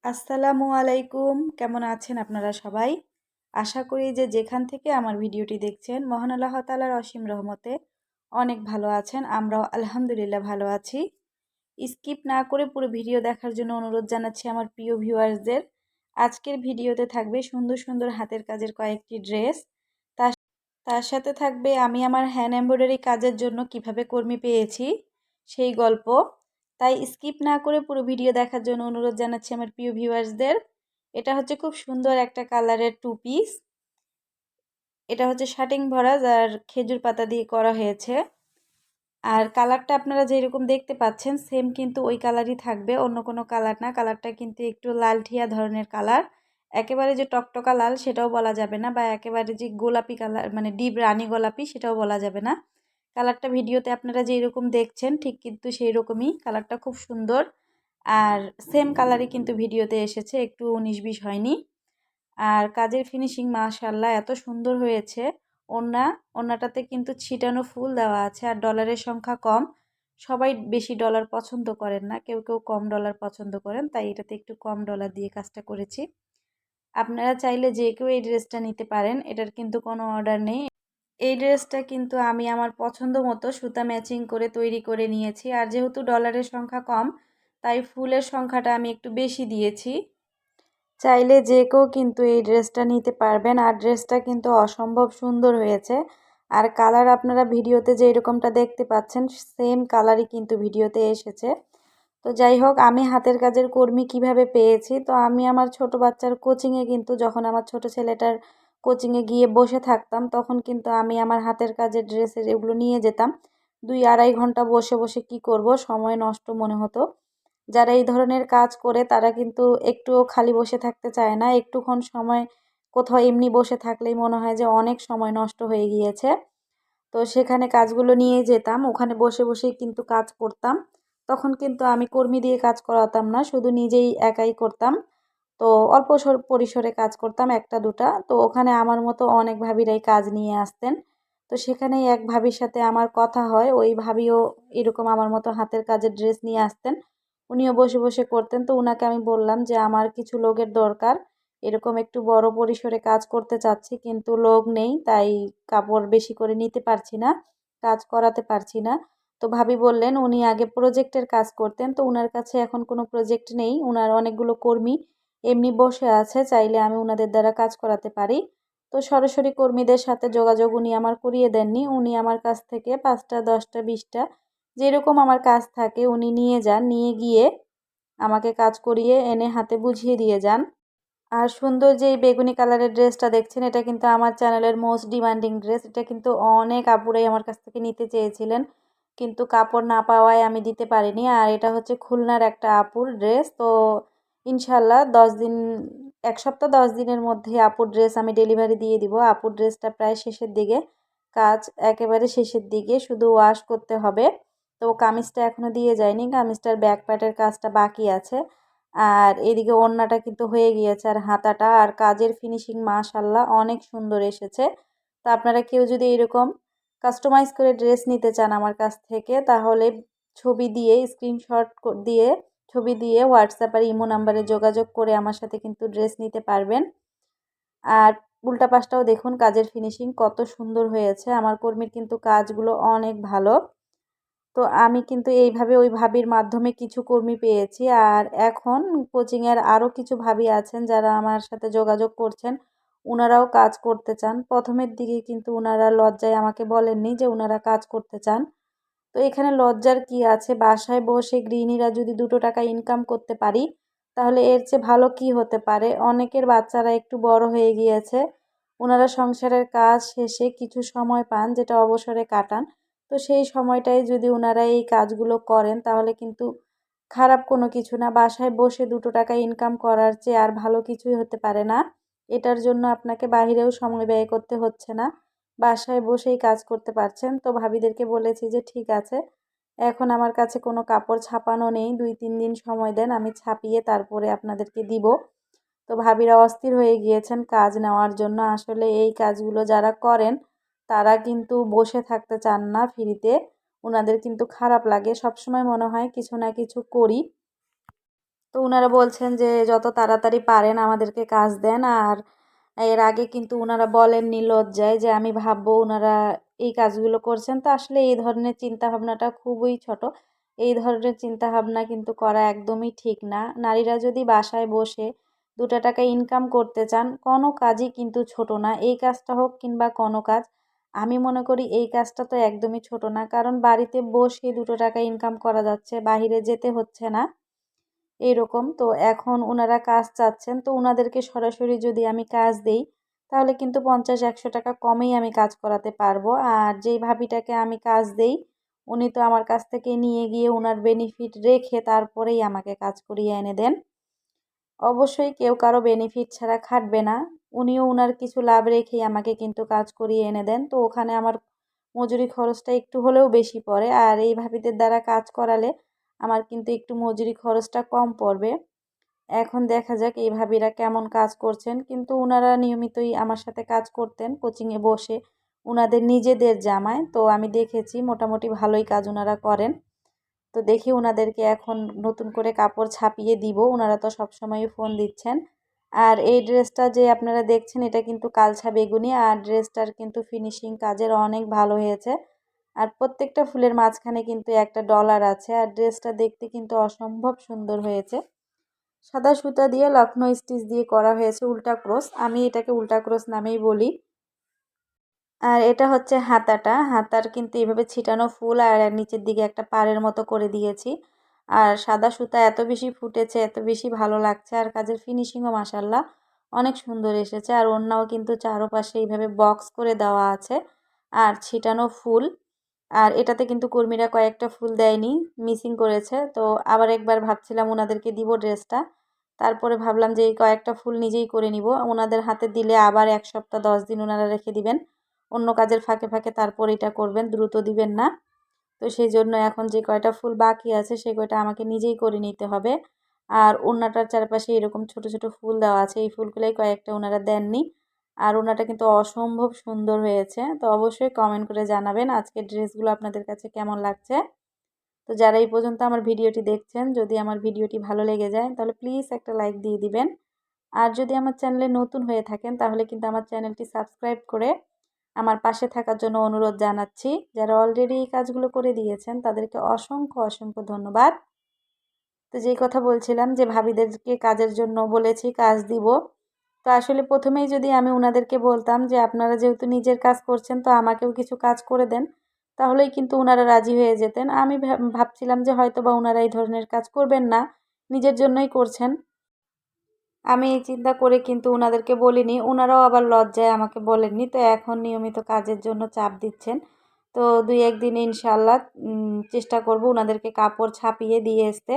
আসসালামু আলাইকুম। কেমন আছেন আপনারা সবাই? আশা করি যে যেখান থেকে আমার ভিডিওটি দেখছেন মহান আল্লাহ তাআলার অসীম রহমতে অনেক ভালো আছেন। আমরাও আলহামদুলিল্লাহ ভালো আছি। স্কিপ না করে পুরো ভিডিও দেখার জন্য অনুরোধ জানাচ্ছি আমার প্রিয় ভিউয়ার্সদের। আজকের ভিডিওতে থাকবে সুন্দর সুন্দর হাতের কাজের কয়েকটি ড্রেস। তার তার সাথে থাকবে আমি আমার হ্যান্ড এমব্রয়ডারি কাজের জন্য কিভাবে কর্মী পেয়েছি সেই গল্প। তাই স্কিপ না করে পুরো ভিডিও দেখার জন্য অনুরোধ জানাচ্ছি আমার প্রিয় ভিউয়ার্সদের। এটা হচ্ছে খুব সুন্দর একটা কালারের টু পিস। এটা হচ্ছে শাটিং ভরা, যার খেজুর পাতা দিয়ে করা হয়েছে। আর কালারটা আপনারা যেরকম দেখতে পাচ্ছেন সেম কিন্তু ওই কালারই থাকবে, অন্য কোনো কালার না। কালারটা কিন্তু একটু লালঠিয়া ধরনের কালার। একেবারে যে টকটকা লাল সেটাও বলা যাবে না, বা একেবারে যে গোলাপি কালার মানে ডিপ রানী গোলাপি সেটাও বলা যাবে না। কালারটা ভিডিওতে আপনারা যেরকম দেখছেন ঠিক কিন্তু সেই রকমই। কালারটা খুব সুন্দর। আর সেম কালারই কিন্তু ভিডিওতে এসেছে, একটু 19-20 হয়নি। আর কাজের ফিনিশিং মাশাআল্লাহ এত সুন্দর হয়েছে। ওড়নাটাতে কিন্তু ছিটানো ফুল দেওয়া আছে, আর ডলারের সংখ্যা কম। সবাই বেশি ডলার পছন্দ করেন না, কেউ কেউ কম ডলার পছন্দ করেন, তাই এটাতে একটু কম ডলার দিয়ে কাজটা করেছি। আপনারা চাইলে যে কেউ এই ড্রেসটা নিতে পারেন, এটার কিন্তু কোনো অর্ডার নেই। এই ড্রেসটা কিন্তু আমি আমার পছন্দ মতো সুতা ম্যাচিং করে তৈরি করে নিয়েছি। আর যেহেতু ডলারের সংখ্যা কম, তাই ফুলের সংখ্যাটা আমি একটু বেশি দিয়েছি। চাইলে যে কেউ কিন্তু এই ড্রেসটা নিতে পারবেন। আর ড্রেসটা কিন্তু অসম্ভব সুন্দর হয়েছে। আর কালার আপনারা ভিডিওতে যে এরকমটা দেখতে পাচ্ছেন সেম কালারই কিন্তু ভিডিওতে এসেছে। তো যাই হোক, আমি হাতের কাজের কর্মী কিভাবে পেয়েছি, তো আমি আমার ছোট বাচ্চার কোচিংয়ে কিন্তু যখন আমার ছোট ছেলেটার কোচিংয়ে গিয়ে বসে থাকতাম তখন কিন্তু আমি আমার হাতের কাজের ড্রেসের এগুলো নিয়ে যেতাম। 2-2.5 ঘন্টা বসে বসে কি করব, সময় নষ্ট মনে হতো। যারা এই ধরনের কাজ করে তারা কিন্তু একটুও খালি বসে থাকতে চায় না। একটুক্ষণ সময় কোথাও এমনি বসে থাকলেই মনে হয় যে অনেক সময় নষ্ট হয়ে গিয়েছে। তো সেখানে কাজগুলো নিয়ে যেতাম, ওখানে বসে বসেই কিন্তু কাজ করতাম। তখন কিন্তু আমি কর্মী দিয়ে কাজ করাতাম না, শুধু নিজেই একাই করতাম। তো অল্প পরিসরে কাজ করতাম, একটা দুটা। তো ওখানে আমার মতো অনেক ভাবিরাই কাজ নিয়ে আসতেন। তো সেখানেই এক ভাবির সাথে আমার কথা হয়, ওই ভাবিও এরকম আমার মতো হাতের কাজের ড্রেস নিয়ে আসতেন। উনিও বসে বসে করতেন। তো উনাকে আমি বললাম যে আমার কিছু লোকের দরকার, এরকম একটু বড় পরিসরে কাজ করতে চাচ্ছি, কিন্তু লোক নেই, তাই কাপড় বেশি করে নিতে পারছি না, কাজ করাতে পারছি না। তো ভাবি বললেন উনি আগে প্রজেক্টের কাজ করতেন, তো উনার কাছে এখন কোনো প্রজেক্ট নেই, উনার অনেকগুলো কর্মী এমনি বসে আছে, চাইলে আমি উনাদের দ্বারা কাজ করাতে পারি। তো সরাসরি কর্মীদের সাথে যোগাযোগ উনি আমার করিয়ে দেননি, উনি আমার কাছ থেকে 5টা 10টা 20টা যেরকম আমার কাজ থাকে উনি নিয়ে যান, নিয়ে গিয়ে আমাকে কাজ করিয়ে এনে হাতে বুঝিয়ে দিয়ে যান। আর সুন্দর যে এই বেগুনি কালারের ড্রেসটা দেখছেন এটা কিন্তু আমার চ্যানেলের মোস্ট ডিমান্ডিং ড্রেস। এটা কিন্তু অনেক আপুরাই আমার কাছ থেকে নিতে চেয়েছিলেন, কিন্তু কাপড় না পাওয়ায় আমি দিতে পারিনি। আর এটা হচ্ছে খুলনার একটা আপুর ড্রেস। তো ইনশাল্লাহ 10 দিন, 1 সপ্তাহ 10 দিনের মধ্যে আপুর ড্রেস আমি ডেলিভারি দিয়ে দিব। আপুর ড্রেসটা প্রায় শেষের দিকে, কাজ একেবারে শেষের দিকে, শুধু ওয়াশ করতে হবে। তো কামিজটা এখনো দিয়ে যায়নি, কামিজটার ব্যাক পার্টের কাজটা বাকি আছে। আর এদিকে ওড়নাটা কিন্তু হয়ে গিয়েছে, আর হাতাটা আর কাজের ফিনিশিং মাশাল্লাহ অনেক সুন্দর এসেছে। তো আপনারা কেউ যদি এরকম কাস্টমাইজ করে ড্রেস নিতে চান আমার কাছ থেকে, তাহলে ছবি দিয়ে স্ক্রিনশট দিয়ে ছবি দিয়ে হোয়াটসঅ্যাপ আর ইমো নাম্বারে যোগাযোগ করে আমার সাথে কিন্তু ড্রেস নিতে পারবেন। আর উল্টা পাশটাও দেখুন কাজের ফিনিশিং কত সুন্দর হয়েছে। আমার কর্মীর কিন্তু কাজগুলো অনেক ভালো। তো আমি কিন্তু এইভাবে ওই ভাবির মাধ্যমে কিছু কর্মী পেয়েছি। আর এখন কোচিংয়ের আরও কিছু ভাবি আছেন যারা আমার সাথে যোগাযোগ করছেন, ওনারাও কাজ করতে চান। প্রথমের দিকে কিন্তু ওনারা লজ্জায় আমাকে বলেননি যে ওনারা কাজ করতে চান। তো এখানে লজ্জার কি আছে, বাসায় বসে গৃহিণীরা যদি 2 টাকা ইনকাম করতে পারি তাহলে এর চেয়ে ভালো কি হতে পারে। অনেকের বাচ্চারা একটু বড় হয়ে গিয়েছে, ওনারা সংসারের কাজ শেষে কিছু সময় পান যেটা অবসরে কাটান। তো সেই সময়টায় যদি ওনারা এই কাজগুলো করেন তাহলে কিন্তু খারাপ কোনো কিছু না। বাসায় বসে 2 টাকা ইনকাম করার চেয়ে আর ভালো কিছুই হতে পারে না। এটার জন্য আপনাকে বাহিরেও সময় ব্যয় করতে হচ্ছে না, বাসায় বসেই কাজ করতে পারছেন। তো ভাবিদেরকে বলেছি যে ঠিক আছে, এখন আমার কাছে কোনো কাপড় ছাপানো নেই, 2-3 দিন সময় দেন, আমি ছাপিয়ে তারপরে আপনাদেরকে দিব। তো ভাবিরা অস্থির হয়ে গিয়েছেন কাজ নেওয়ার জন্য। আসলে এই কাজগুলো যারা করেন তারা কিন্তু বসে থাকতে চান না ফ্রিতে, ওনাদের কিন্তু খারাপ লাগে, সবসময় মনে হয় কিছু না কিছু করি। তো উনারা বলছেন যে যত তাড়াতাড়ি পারেন আমাদেরকে কাজ দেন। আর এর আগে কিন্তু উনারা বলেননি লজ্জায় যে আমি ভাববো উনারা এই কাজগুলো করছেন। তো আসলে এই ধরনের চিন্তাভাবনাটা খুবই ছোট। এই ধরনের চিন্তাভাবনা কিন্তু করা একদমই ঠিক না। নারীরা যদি বাসায় বসে ৳২ ইনকাম করতে চান, কোনো কাজই কিন্তু ছোট না। এই কাজটা হোক কিংবা কোনো কাজ, আমি মনে করি এই কাজটা তো একদমই ছোট না। কারণ বাড়িতে বসে ৳২ ইনকাম করা যাচ্ছে, বাহিরে যেতে হচ্ছে না। এইরকম। তো এখন উনারা কাজ চাচ্ছেন। তো উনাদেরকে সরাসরি যদি আমি কাজ দেই, তাহলে কিন্তু ৳৫০-১০০ কমেই আমি কাজ করাতে পারবো। আর যেই ভাবিটাকে আমি কাজ দেই, উনি তো আমার কাছ থেকে নিয়ে গিয়ে উনার বেনিফিট রেখে তারপরেই আমাকে কাজ করিয়ে এনে দেন। অবশ্যই কেউ কারো বেনিফিট ছাড়া খাটবে না। উনিও উনার কিছু লাভ রেখেই আমাকে কিন্তু কাজ করিয়ে এনে দেন। তো ওখানে আমার মজুরি খরচটা একটু হলেও বেশি পড়ে। আর এই ভাবিদের দ্বারা কাজ করালে আমার কিন্তু একটু মজুরি খরচটা কম পড়বে। এখন দেখা যাক এই ভাবিরা কেমন কাজ করছেন। কিন্তু উনারা নিয়মিতই আমার সাথে কাজ করতেন কোচিংয়ে বসে উনাদের নিজেদের জামায়। তো আমি দেখেছি মোটামুটি ভালোই কাজ উনারা করেন। তো দেখি উনাদেরকে এখন নতুন করে কাপড় ছাপিয়ে দিব। উনারা তো সবসময়ই ফোন দিচ্ছেন। আর এই ড্রেসটা যে আপনারা দেখছেন এটা কিন্তু কালছা বেগুনি। আর ড্রেসটার কিন্তু ফিনিশিং কাজের অনেক ভালো হয়েছে। আর প্রত্যেকটা ফুলের মাঝখানে কিন্তু একটা ডলার আছে। আর ড্রেসটা দেখতে কিন্তু অসম্ভব সুন্দর হয়েছে। সাদা সুতা দিয়ে লখনৌ স্টিচ দিয়ে করা হয়েছে উল্টা ক্রস। আমি এটাকে উল্টা ক্রস নামেই বলি। আর এটা হচ্ছে হাতাটা। হাতার কিন্তু এভাবে ছিটানো ফুল আর নিচের দিকে একটা পাড়ের মতো করে দিয়েছি। আর সাদা সুতা এত বেশি ফুটেছে, এত বেশি ভালো লাগছে। আর কাজের ফিনিশিংও মাশাআল্লাহ অনেক সুন্দর এসেছে। আর ওড়নাও কিন্তু চারপাশে এইভাবে বক্স করে দেওয়া আছে। আর ছিটানো ফুল। আর এটাতে কিন্তু কর্মীরা কয়েকটা ফুল দেয়নি, মিসিং করেছে। তো আবার একবার ভাবছিলাম ওনাদেরকে দিব ড্রেসটা। তারপরে ভাবলাম যে এই কয়েকটা ফুল নিজেই করে নিব। ওনাদের হাতে দিলে আবার ১ সপ্তাহ ১০ দিন ওনারা রেখে দিবেন। অন্য কাজের ফাঁকে ফাঁকে তারপর এটা করবেন, দ্রুত দিবেন না। তো সেই জন্য এখন যে কয়টা ফুল বাকি আছে সে কয়টা আমাকে নিজেই করে নিতে হবে। আর ওড়নাটার চারপাশে এরকম ছোট ছোট ফুল দেওয়া আছে, এই ফুলগুলোই কয়েকটা ওনারা দেননি। আর ওড়নাটা কিন্তু অসম্ভব সুন্দর হয়েছে। তো অবশ্যই কমেন্ট করে জানাবেন আজকের ড্রেসগুলো আপনাদের কাছে কেমন লাগছে। তো যারা এই পর্যন্ত আমার ভিডিওটি দেখছেন, যদি আমার ভিডিওটি ভালো লেগে যায় তাহলে প্লিজ একটা লাইক দিয়ে দিবেন। আর যদি আমার চ্যানেলে নতুন হয়ে থাকেন তাহলে কিন্তু আমার চ্যানেলটি সাবস্ক্রাইব করে আমার পাশে থাকার জন্য অনুরোধ জানাচ্ছি। যারা অলরেডি এই কাজগুলো করে দিয়েছেন তাদেরকে অসংখ্য অসংখ্য ধন্যবাদ। তো যেই কথা বলছিলাম যে ভাবিদেরকে কাজের জন্য বলেছি, কাজ দিব। তো আসলে প্রথমেই যদি আমি উনাদেরকে বলতাম যে আপনারা যেহেতু নিজের কাজ করছেন তো আমাকেও কিছু কাজ করে দেন, তাহলেই কিন্তু উনারা রাজি হয়ে যেতেন। আমি ভাবছিলাম যে হয়তোবা উনারা এই ধরনের কাজ করবেন না, নিজের জন্যই করছেন। আমি এই চিন্তা করে কিন্তু উনাদেরকে বলিনি। উনারাও আবার লজ্জায় আমাকে বলেননি। তো এখন নিয়মিত কাজের জন্য চাপ দিচ্ছেন। তো ২-১ দিনে ইনশাআল্লাহ চেষ্টা করব উনাদেরকে কাপড় ছাপিয়ে দিয়ে আসতে।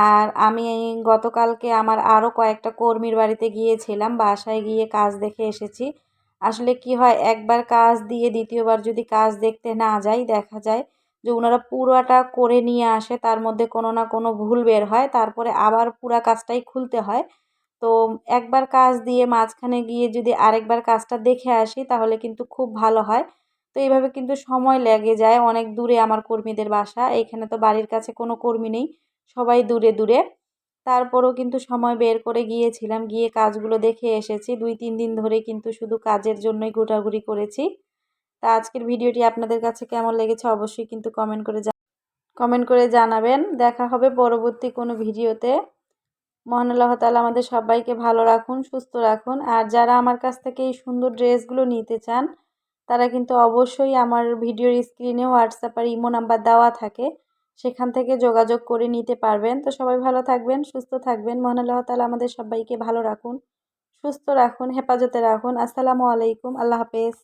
আর আমি গতকালকে আমার আরও কয়েকটা কর্মীর বাড়িতে গিয়েছিলাম। বাসায় গিয়ে কাজ দেখে এসেছি। আসলে কি হয়, একবার কাজ দিয়ে দ্বিতীয়বার যদি কাজ দেখতে না যাই, দেখা যায় যে উনারা পুরাটা করে নিয়ে আসে, তার মধ্যে কোনো না কোনো ভুল বের হয়। তারপরে আবার পুরা কাজটাই খুলতে হয়। তো একবার কাজ দিয়ে মাঝখানে গিয়ে যদি আরেকবার কাজটা দেখে আসি তাহলে কিন্তু খুব ভালো হয়। তো এইভাবে কিন্তু সময় লেগে যায়। অনেক দূরে আমার কর্মীদের বাসা। এখানে তো বাড়ির কাছে কোনো কর্মী নেই। সবাই দূরে দূরে। তারপরেও কিন্তু সময় বের করে গিয়েছিলাম। গিয়ে কাজগুলো দেখে এসেছি। ২-৩ দিন ধরে কিন্তু শুধু কাজের জন্যই ঘোরাঘুরি করেছি। তা আজকের ভিডিওটি আপনাদের কাছে কেমন লেগেছে অবশ্যই কিন্তু কমেন্ট করে জানাবেন। দেখা হবে পরবর্তী কোনো ভিডিওতে। মহান আল্লাহ তাআলা আমাদের সবাইকে ভালো রাখুন, সুস্থ রাখুন। আর যারা আমার কাছ থেকে এই সুন্দর ড্রেসগুলো নিতে চান, তারা কিন্তু অবশ্যই আমার ভিডিওর স্ক্রিনে হোয়াটসঅ্যাপ আর ইমো নাম্বার দেওয়া থাকে। সেখান থেকে যোগাযোগ করে নিতে পারবেন। তো সবাই ভালো থাকবেন, সুস্থ থাকবেন। মহান আল্লাহ তাআলা আমাদের সবাইকে ভালো রাখুন, সুস্থ রাখুন, হেফাজতে রাখুন। আসসালামু আলাইকুম। আল্লাহ হাফেজ।